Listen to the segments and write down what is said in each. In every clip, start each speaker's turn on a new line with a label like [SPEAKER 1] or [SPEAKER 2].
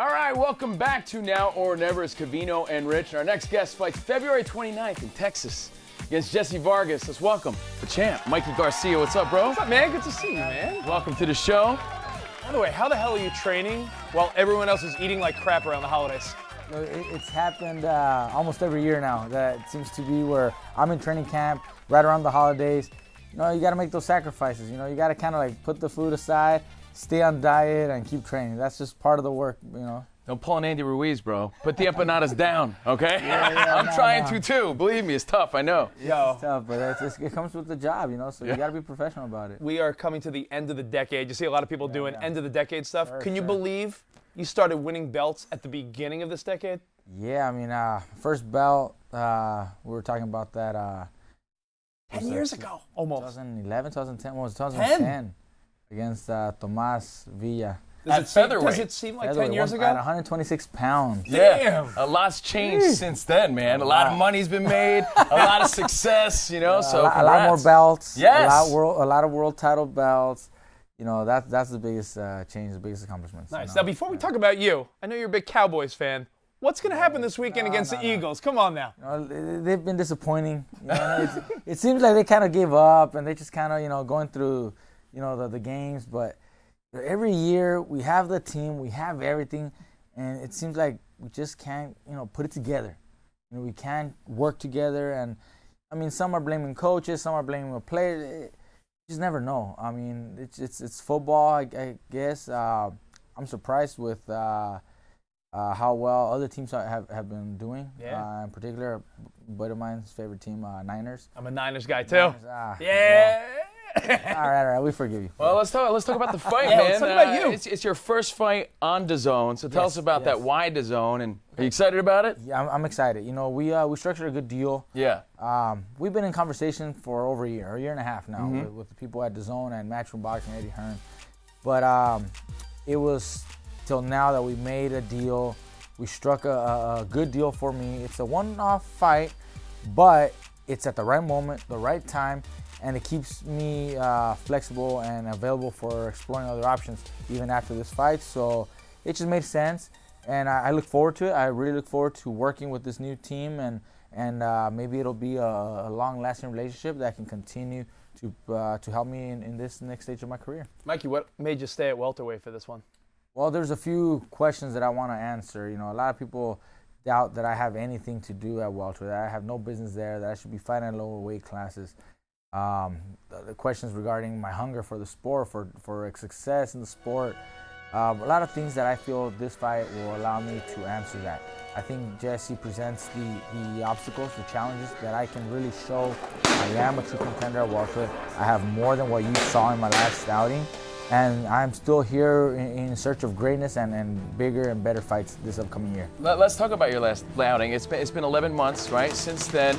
[SPEAKER 1] All right, welcome back to Now or Never. It's Covino and Rich. And our next guest fights February 29th in Texas against Jessie Vargas. Let's welcome the champ, Mikey Garcia. What's up, bro?
[SPEAKER 2] What's up, man? Good to see you, man.
[SPEAKER 1] Welcome to the show.
[SPEAKER 2] By the way, how the hell are you training while everyone else is eating like crap around the holidays?
[SPEAKER 3] It's happened almost every year now. That seems to be where I'm in training camp right around the holidays. You know, you got to make those sacrifices. You know, you got to kind of like put the food aside, stay on diet, and keep training. That's just part of the work, you know.
[SPEAKER 1] Don't pull an Andy Ruiz, bro. Put the empanadas down, okay? I'm trying to, too. Believe me, it's tough, I know.
[SPEAKER 3] It's tough, but it comes with the job, you know, so you got to be professional about it.
[SPEAKER 2] We are coming to the end of the decade. You see a lot of people doing end of the decade stuff. Can you
[SPEAKER 3] Sure.
[SPEAKER 2] believe you started winning belts at the beginning of this decade?
[SPEAKER 3] Yeah, I mean, first belt, we were talking about that.
[SPEAKER 2] 10 years ago, almost.
[SPEAKER 3] 2011, 2010, what was it, 2010? Against Tomas Villa.
[SPEAKER 2] Does it seem like 10 years ago?
[SPEAKER 3] At 126 pounds.
[SPEAKER 1] Yeah, a lot's changed since then, man. A lot of money's been made, a lot of success, you know, so
[SPEAKER 3] a lot more belts.
[SPEAKER 1] Yes.
[SPEAKER 3] A lot of world title belts. You know, that's the biggest change, the biggest accomplishments.
[SPEAKER 2] Nice.
[SPEAKER 3] You know?
[SPEAKER 2] Now, before we talk about you, I know you're a big Cowboys fan. What's going to happen this weekend against the Eagles? Come on now.
[SPEAKER 3] You know, they've been disappointing. You know, it seems like they kind of gave up and they just kind of, you know, going through, you know, the games. But every year we have the team, we have everything, and it seems like we just can't, you know, put it together. You know, we can't work together. And I mean, some are blaming coaches, some are blaming the players. You just never know. I mean, it's football, I guess. I'm surprised with how well other teams have been doing.
[SPEAKER 2] Yeah.
[SPEAKER 3] In particular, a buddy of mine's favorite team, Niners.
[SPEAKER 2] I'm a Niners guy, too.
[SPEAKER 3] Niners,
[SPEAKER 2] Yeah.
[SPEAKER 3] Well, all right, we forgive you.
[SPEAKER 1] Well, let's talk about the fight,
[SPEAKER 2] Yeah,
[SPEAKER 1] man.
[SPEAKER 2] let's talk about you.
[SPEAKER 1] It's your first fight on DAZN, so tell us about that. Why DAZN, and are you excited about it?
[SPEAKER 3] Yeah, I'm excited. You know, we structured a good deal.
[SPEAKER 1] Yeah.
[SPEAKER 3] We've been in conversation for over a year and a half now with the people at DAZN and Matchroom Boxing, Eddie Hearn. But it was till now that we made a deal. We struck a good deal for me. It's a one-off fight, but it's at the right moment, the right time, and it keeps me flexible and available for exploring other options even after this fight. So it just made sense, and I look forward to it. I really look forward to working with this new team, and maybe it'll be a long-lasting relationship that can continue to help me in this next stage of my career.
[SPEAKER 2] Mikey, what made you stay at welterweight for this one?
[SPEAKER 3] Well, there's a few questions that I want to answer. You know, a lot of people doubt that I have anything to do at welterweight, that I have no business there, that I should be fighting at lower weight classes. The questions regarding my hunger for the sport, for success in the sport, a lot of things that I feel this fight will allow me to answer that. I think Jessie presents the obstacles, the challenges that I can really show I am a true contender at welterweight. I have more than what you saw in my last outing. And I'm still here in search of greatness and bigger and better fights this upcoming year.
[SPEAKER 1] Let's talk about your last outing. It's been 11 months, right, since then.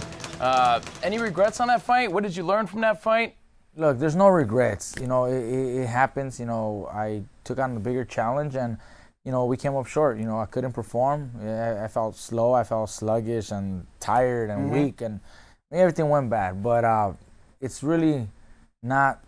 [SPEAKER 1] Any regrets on that fight? What did you learn from that fight?
[SPEAKER 3] Look, there's no regrets. You know, it happens. You know, I took on a bigger challenge and, you know, we came up short. You know, I couldn't perform. I felt slow. I felt sluggish and tired and weak, and everything went bad. But it's really not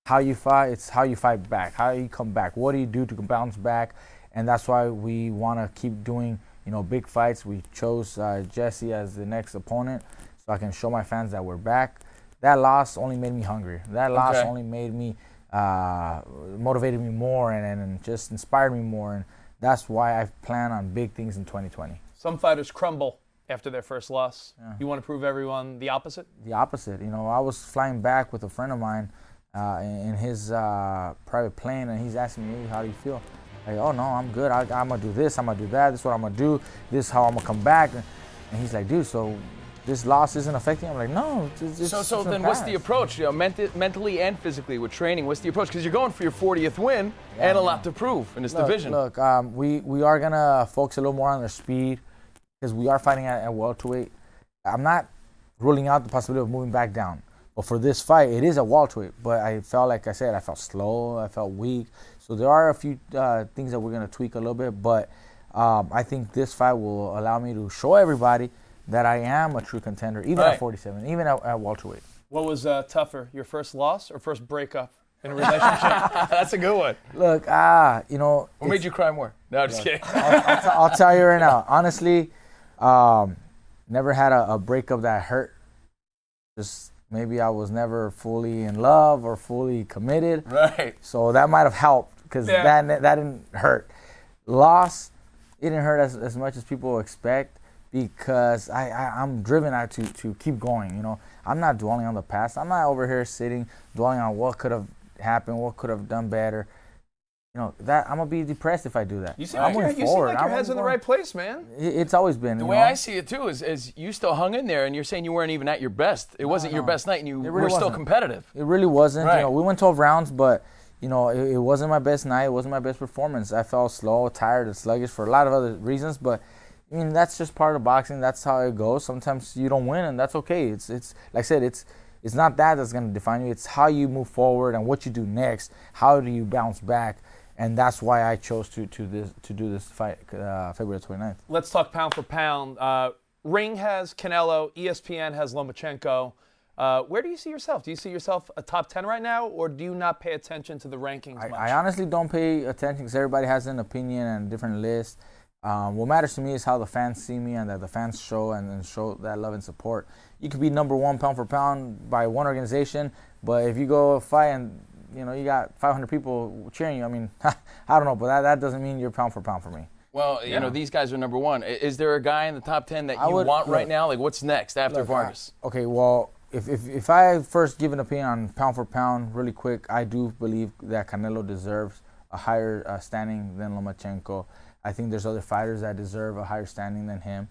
[SPEAKER 3] how you fight, it's how you fight back, how you come back. What do you do to bounce back? And that's why we want to keep doing, you know, big fights. We chose Jessie as the next opponent so I can show my fans that we're back. That loss only made me hungry. That loss only made me, motivated me more and just inspired me more. And that's why I plan on big things in 2020.
[SPEAKER 2] Some fighters crumble after their first loss. Yeah. You want to prove everyone the opposite?
[SPEAKER 3] The opposite. You know, I was flying back with a friend of mine in his private plane, and he's asking me, how do you feel? Like, oh no, I'm good. I'm gonna do this, I'm gonna do that, this is what I'm gonna do, this is how I'm gonna come back. And he's like, dude, so this loss isn't affecting you? I'm like, no.
[SPEAKER 1] So then what's the approach? You know, mentally and physically with training, what's the approach? Because you're going for your 40th win and a lot to prove in this division.
[SPEAKER 3] Look, we are gonna focus a little more on their speed because we are fighting at welterweight. I'm not ruling out the possibility of moving back down. But for this fight, it is a welterweight. But I felt, like I said, I felt slow, I felt weak. So there are a few things that we're going to tweak a little bit. But I think this fight will allow me to show everybody that I am a true contender, even at 47, even at welterweight.
[SPEAKER 2] What was tougher, your first loss or first breakup in a relationship? That's a good one.
[SPEAKER 3] Look, you know.
[SPEAKER 1] What made you cry more? No, I'm just kidding.
[SPEAKER 3] I'll tell you right now. Honestly, never had a breakup that hurt. Just maybe I was never fully in love or fully committed.
[SPEAKER 1] Right.
[SPEAKER 3] So that might have helped because that didn't hurt. Loss, it didn't hurt as much as people expect because I'm driven out to keep going. You know, I'm not dwelling on the past. I'm not over here sitting dwelling on what could have happened, what could have done better. You know, that I'm gonna be depressed if I do that.
[SPEAKER 2] You seem like your head's in the right place, man.
[SPEAKER 3] It's always been.
[SPEAKER 1] The way I see it too is you still hung in there, and you're saying you weren't even at your best. It wasn't your best night, and you were still competitive.
[SPEAKER 3] It really wasn't.
[SPEAKER 1] Right.
[SPEAKER 3] You know, we went 12 rounds, but you know, it wasn't my best night. It wasn't my best performance. I felt slow, tired, and sluggish for a lot of other reasons. But I mean, that's just part of boxing. That's how it goes. Sometimes you don't win, and that's okay. It's like I said, it's not that's going to define you. It's how you move forward and what you do next. How do you bounce back? And that's why I chose to do this fight February 29th.
[SPEAKER 2] Let's talk pound for pound. Ring has Canelo. ESPN has Lomachenko. Where do you see yourself? Do you see yourself a top 10 right now, or do you not pay attention to the rankings much?
[SPEAKER 3] I honestly don't pay attention because everybody has an opinion and different lists. What matters to me is how the fans see me and that the fans show that love and support. You could be number one pound for pound by one organization, but if you go fight and you know you got 500 people cheering you, I mean, I don't know, but that doesn't mean you're pound for pound for me.
[SPEAKER 1] Well, you know, these guys are number one. Is there a guy in the top 10 that you want right now? Like, what's next after Vargas?
[SPEAKER 3] Okay, well, if I first give an opinion on pound for pound really quick, I do believe that Canelo deserves a higher standing than Lomachenko. I think there's other fighters that deserve a higher standing than him.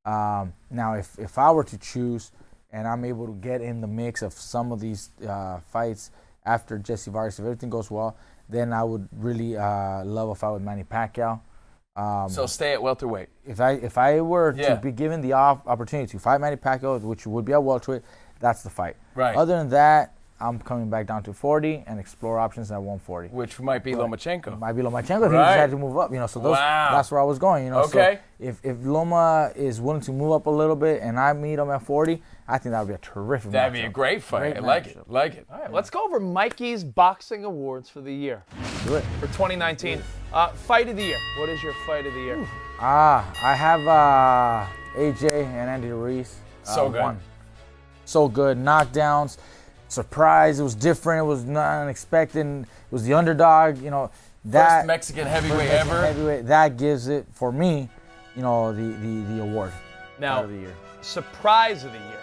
[SPEAKER 3] Now, if I were to choose and I'm able to get in the mix of some of these fights after Jessie Vargas, if everything goes well, then I would really love a fight with Manny Pacquiao.
[SPEAKER 1] So stay at welterweight.
[SPEAKER 3] If I were to be given the opportunity to fight Manny Pacquiao, which would be at welterweight, that's the fight.
[SPEAKER 1] Right.
[SPEAKER 3] Other than that, I'm coming back down to 40 and explore options at 140.
[SPEAKER 1] Which might be Lomachenko.
[SPEAKER 3] Might be Lomachenko. He decided to move up, you know. So that's where I was going, you know.
[SPEAKER 1] Okay.
[SPEAKER 3] So if Loma is willing to move up a little bit and I meet him at 40, I think that would be a terrific
[SPEAKER 1] That'd be a great fight. I like it.
[SPEAKER 2] All right, let's go over Mikey's boxing awards for the year.
[SPEAKER 3] Do it.
[SPEAKER 2] For 2019. Fight of the year. What is your fight of the year?
[SPEAKER 3] I have AJ and Andy Ruiz.
[SPEAKER 1] So good.
[SPEAKER 3] Won. So good. Knockdowns. Surprise. It was different. It was not unexpected. It was the underdog. You know, that
[SPEAKER 1] first Mexican heavyweight ever.
[SPEAKER 3] Heavyweight, that gives it, for me, you know, the award.
[SPEAKER 2] Now,
[SPEAKER 3] of the year.
[SPEAKER 2] Surprise of the year.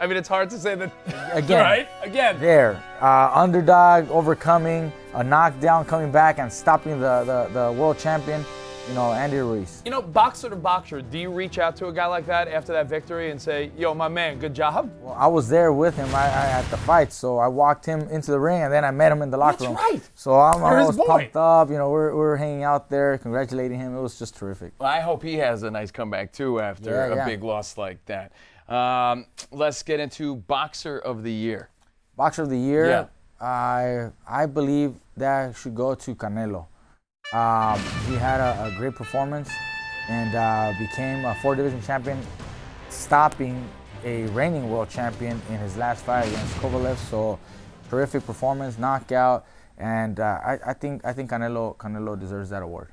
[SPEAKER 2] I mean, it's hard to say that.
[SPEAKER 3] Again.
[SPEAKER 2] Right? Again.
[SPEAKER 3] There. Underdog overcoming a knockdown, coming back and stopping the world champion. You know, Andy Ruiz.
[SPEAKER 2] You know, boxer to boxer, do you reach out to a guy like that after that victory and say, yo, my man, good job?
[SPEAKER 3] Well, I was there with him at the fight, so I walked him into the ring, and then I met him in the locker room.
[SPEAKER 2] That's right.
[SPEAKER 3] So I was pumped up. You know, we're hanging out there, congratulating him. It was just terrific.
[SPEAKER 1] Well, I hope he has a nice comeback, too, after a big loss like that. Let's get into Boxer of the Year. Boxer of the Year,
[SPEAKER 3] I believe that should go to Canelo. He had a great performance and became a 4-division champion, stopping a reigning world champion in his last fight against Kovalev. So, terrific performance, knockout, and I think Canelo deserves that award.